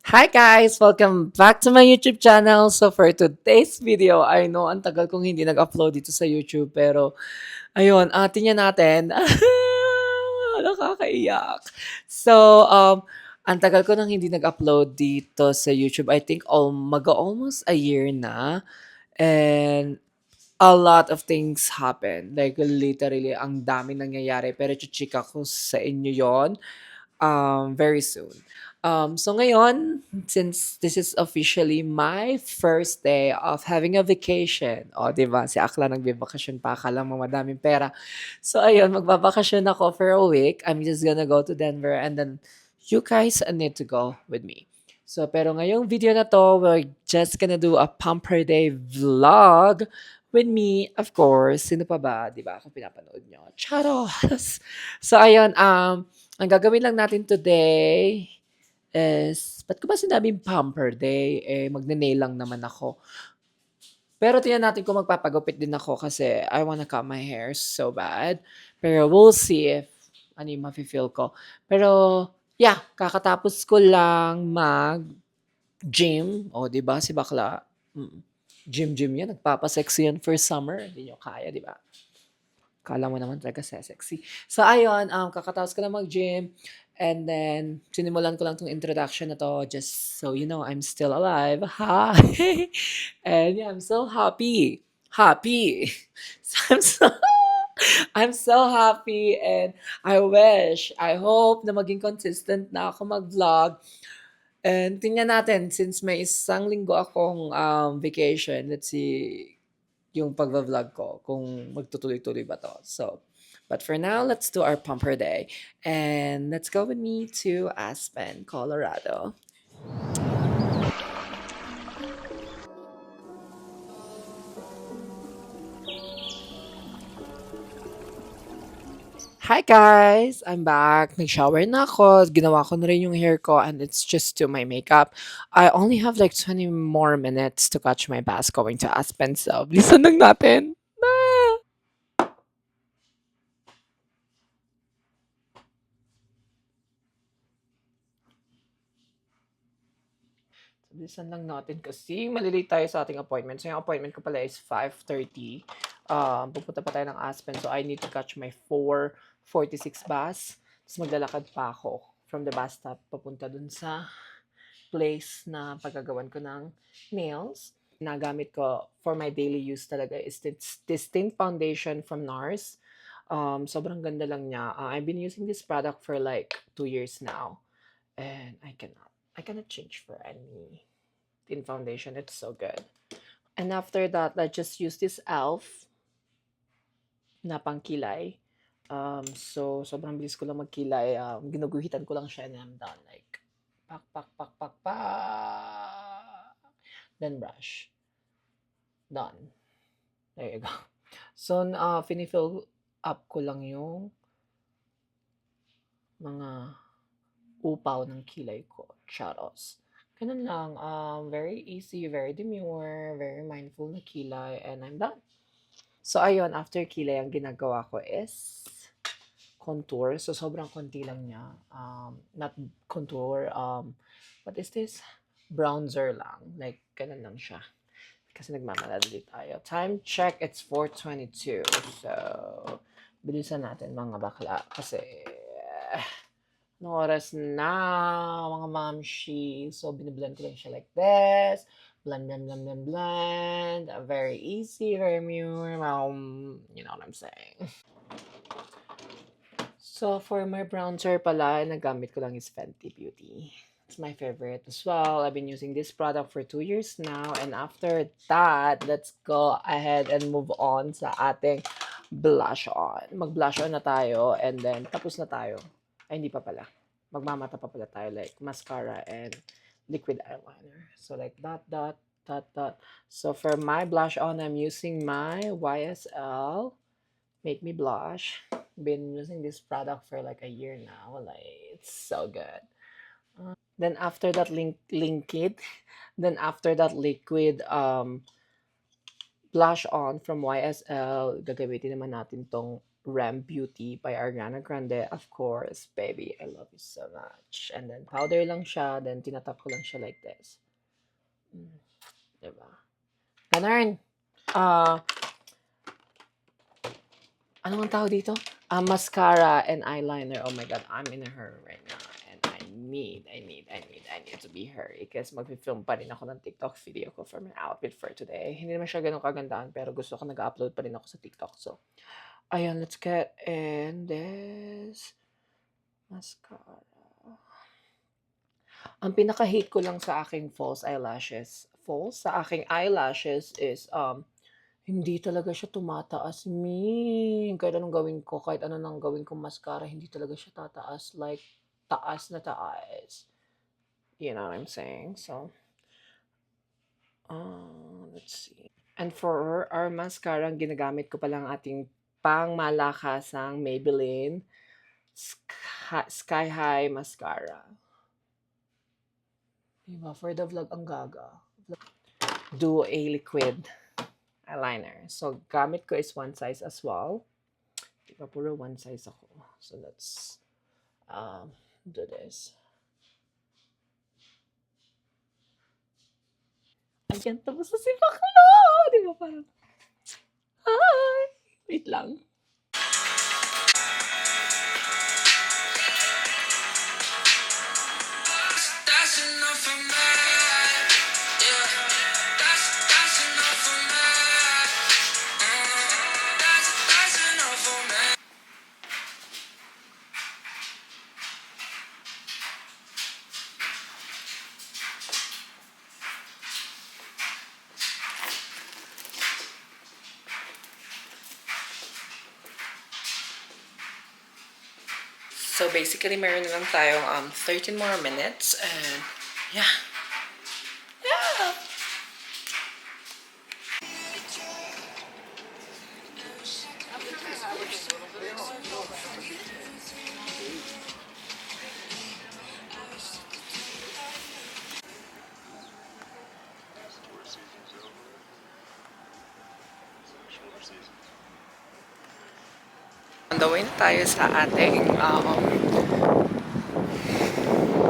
Hi guys! Welcome back to my YouTube channel. So for today's video, I know ang tagal kong hindi nag-upload dito sa YouTube pero ayun, tingnan natin. Nakakaiyak. So, ang tagal ko nang hindi nag-upload dito sa YouTube. I think mag-almost a year na. And a lot of things happen. Like literally, ang dami nangyayari. Pero chichika ko sa inyo yon very soon. So ngayon, since this is officially my first day of having a vacation, o di ba, si Akla nagbibakasyon pa, akala mo madaming pera. So ayun, magbabakasyon ako for a week. I'm just gonna go to Denver and then you guys need to go with me. So pero ngayong video na to, we're just gonna do a Pumper Day vlog with me, of course. Sino pa ba? Di ba? Kung pinapanood nyo. Charos! So ayun, ang gagawin lang natin today is, ba't ko ba sinabing pamper day? Magne-nail lang naman ako. Pero tingnan natin kung magpapagupit din ako kasi I wanna cut my hair so bad. Pero we'll see if ano yung mafe-feel ko. Pero yeah, kakatapos ko lang mag-gym. O, di ba si bakla? Gym yan. Nagpapasexy yan for summer. Hindi nyo kaya, di ba? Kala mo naman talaga sexy. So ayun, kakatapos ko na mag-gym and then sinimulan ko lang 'tong introduction na 'to just so you know I'm still alive. Hi! And yeah, I'm so happy. Happy. So I'm so happy and I hope na maging consistent na ako mag-vlog. And tingnan natin since may isang linggo akong vacation. Let's see yung pagva-vlog ko kung magtutuloy-tuloy ba 'to. So, but for now, let's do our pumper day. And let's go with me to Aspen, Colorado. Hi guys! I'm back. Nag-shower na ako. Ginawa ko na rin yung hair ko and it's just to my makeup. I only have like 20 more minutes to catch my bus going to Aspen. So, bilisan lang natin. Ah! Bilisan lang natin kasi malilate tayo sa ating appointment. So, yung appointment ko pala is 5:30. Pupunta pa tayo ng Aspen. So, I need to catch my 4:46 bus. Tapos maglalakad pa ako from the bus stop papunta dun sa place na paggagawan ko ng nails. Nagamit ko for my daily use talaga is this tint foundation from NARS. Sobrang ganda lang niya. I've been using this product for like 2 years now. And I cannot change for any tint foundation. It's so good. And after that, I just use this e.l.f. na pangkilay. So, sobrang bilis ko lang magkilay. Ginuguhitan ko lang siya and I'm done. Like, pak, pak, pak, pak, pak. Then brush. Done. There you go. So, finifill up ko lang yung mga upaw ng kilay ko. Charos. Ganun lang. Very easy, very demure, very mindful na kilay, and I'm done. So, ayun, after kilay, ang ginagawa ko is contour. So, sobrang konti lang niya. Not contour. What is this? Bronzer lang. Like, ganun lang siya. Kasi nagmamadali tayo. Time check, it's 4:22. So, bilisan natin mga bakla. Kasi, no oras na, mga mamshi. So, biniblend ko lang siya like this. Blend, blend, blend, blend, blend. Very easy, very pure. You know what I'm saying. So, for my bronzer pala, nagamit ko lang is Fenty Beauty. It's my favorite as well. I've been using this product for 2 years now. And after that, let's go ahead and move on sa ating blush on. Mag-blush on na tayo and then tapos na tayo. Ay, hindi pa pala. Magmamata pa pala tayo like mascara and liquid eyeliner. So like dot, dot, dot, dot. So for my blush on, I'm using my YSL Make Me Blush. Been using this product for like a year now. Like, it's so good. Then after that, liquid. Then after that, liquid blush on from YSL. Gagamitin naman natin tong Rem Beauty by Ariana Grande. Of course, baby, I love you so much. And then powder lang siya, then tinatap ko lang siya like this. Mm, diba? Ganun. Ah, ano ang tawag dito? Mascara and eyeliner. Oh my God, I'm in a hurry right now. And I need to be hurry. Kasi mag-film pa rin ako ng TikTok video ko for my outfit for today. Hindi naman siya ganun kagandaan, pero gusto ko nag-upload pa rin ako sa TikTok. So, ayun, let's get in this mascara. Ang pinaka-hate ko lang sa aking false sa aking eyelashes is, hindi talaga siya tumataas, kahit anong gawin ko, kahit ano nang gawin kong mascara, hindi talaga siya tataas, like, taas na taas. You know what I'm saying? So, let's see. And for our mascara, ang ginagamit ko palang ating pangmalakasang Maybelline Sky High Mascara. Diba? For the vlog, ang gaga. Do a liquid eyeliner. So, gamit ko is one size as well. Diba, puro one size ako. So, let's do this. Ayan, tapos na si Bakla! Di ba parang, hi! Wait lang. So basically, meron na lang tayong 13 more minutes and yeah. Yeah! On the way na tayo sa ating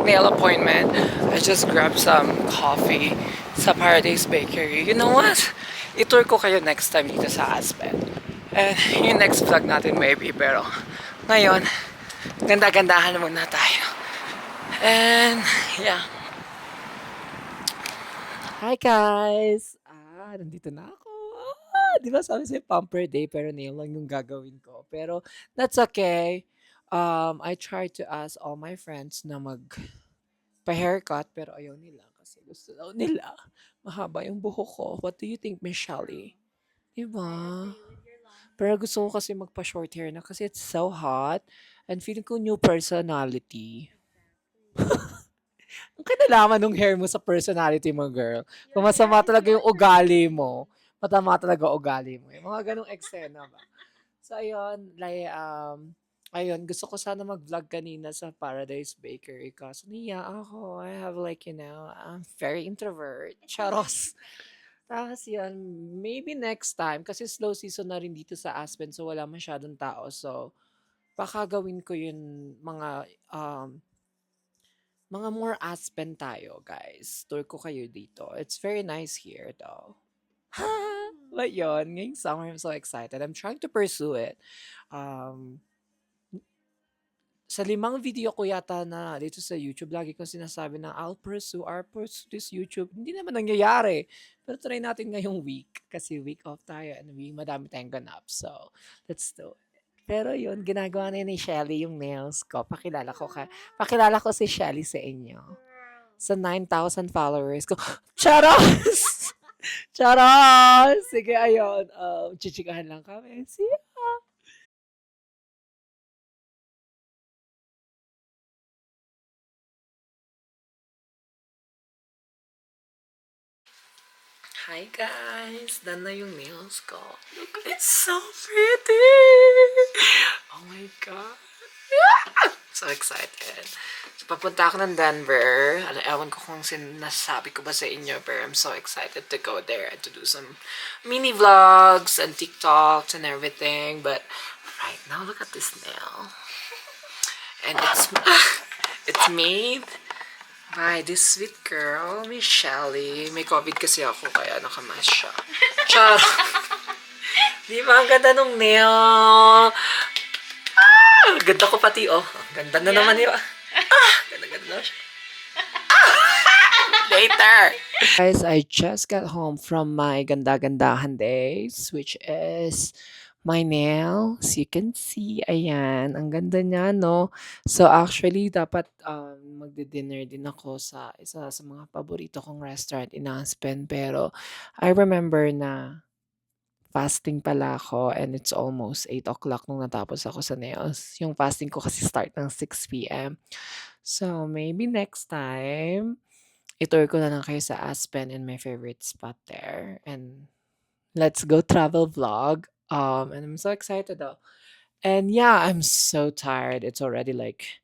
nail appointment. I just grabbed some coffee sa Paradise Bakery. You know what? I-tour ko kayo next time dito sa Aspen. And yung next vlog natin maybe. Pero ngayon, ganda-gandahan muna tayo. And yeah. Hi guys! Nandito na ako. Di ba sabi sa'yo pamper day pero nail lang yung gagawin ko. Pero that's okay. I tried to ask all my friends na pa-haircut pero ayaw nila kasi gusto daw nila mahaba yung buhok ko. What do you think, Miss Shelly? Di ba? Pero gusto ko kasi magpa-short hair na kasi it's so hot and feeling ko new personality. Ang kinalaman ng hair mo sa personality mo, girl. Kung masama talaga yung ugali mo, matama talaga ugali mo. Yung mga ganong eksena ba? So, ayun, gusto ko sana mag-vlog kanina sa Paradise Bakery kaso niya ako. I have like, I'm very introvert. Charos. Tapos yun, maybe next time, kasi slow season na rin dito sa Aspen, so wala masyadong tao. So, baka gawin ko yun mga more Aspen tayo, guys. Tour ko kayo dito. It's very nice here, though. But yun, ngayong summer, I'm so excited. I'm trying to pursue it. Um, sa 5 video ko yata na dito sa YouTube, lagi kong sinasabi na I'll pursue this YouTube. Hindi naman nangyayari. Pero try natin ngayong week. Kasi week off tayo and madami tayong ganap. So, let's do it. Pero yun, ginagawa na ni Shelly yung nails ko. Pakilala ko si Shelly sa inyo. Sa 9,000 followers ko. Charos! Charos! Sige, ayun. Chichikahan lang kami. See ya! Hi guys! Done na yung nails ko. Look, it's so pretty! Oh my God! So excited. So, papunta ako ng Denver. Ewan ko kung sinasabi ko ba sa inyo, pero I'm so excited to go there and to do some mini vlogs and TikToks and everything. But Right now, look at this nail. And it's it's made by this sweet girl, Miss Shelly. May COVID kasi ako, kaya nakamask siya. Char! Di ba? Ang ganda nung nail. Ganda ko pati, oh. Ganda na naman yun. Ganda-ganda na siya. Later! Guys, I just got home from my ganda-gandahan days, which is my nails. You can see, ayan, ang ganda niya, no? So, actually, dapat magdi-dinner din ako sa isa sa mga paborito kong restaurant in Aspen. Pero, I remember na fasting pala ako and it's almost 8 o'clock nung natapos ako sa nails. Yung fasting ko kasi start ng 6 p.m. So, maybe next time, itour ko na lang kayo sa Aspen and my favorite spot there. And let's go travel vlog. And I'm so excited though. And yeah, I'm so tired. It's already let's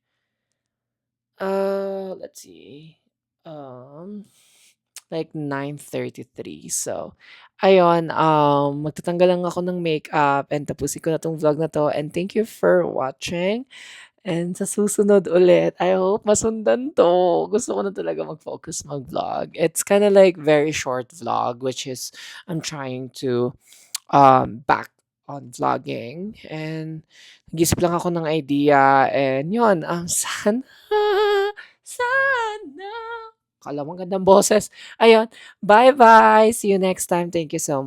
see. Um, like 9:33. So, ayun, magtatanggal lang ako ng makeup and tapusin ko na 'tong vlog na 'to. And thank you for watching. And sa susunod ulit, I hope masundan 'to. Gusto ko na talaga mag-focus mag-vlog. It's kinda like very short vlog, which is I'm trying to, back on vlogging. And nag-iisip lang ako ng idea and yun, sana akala mo ang gandang boses. Ayun, bye-bye. See you next time. Thank you so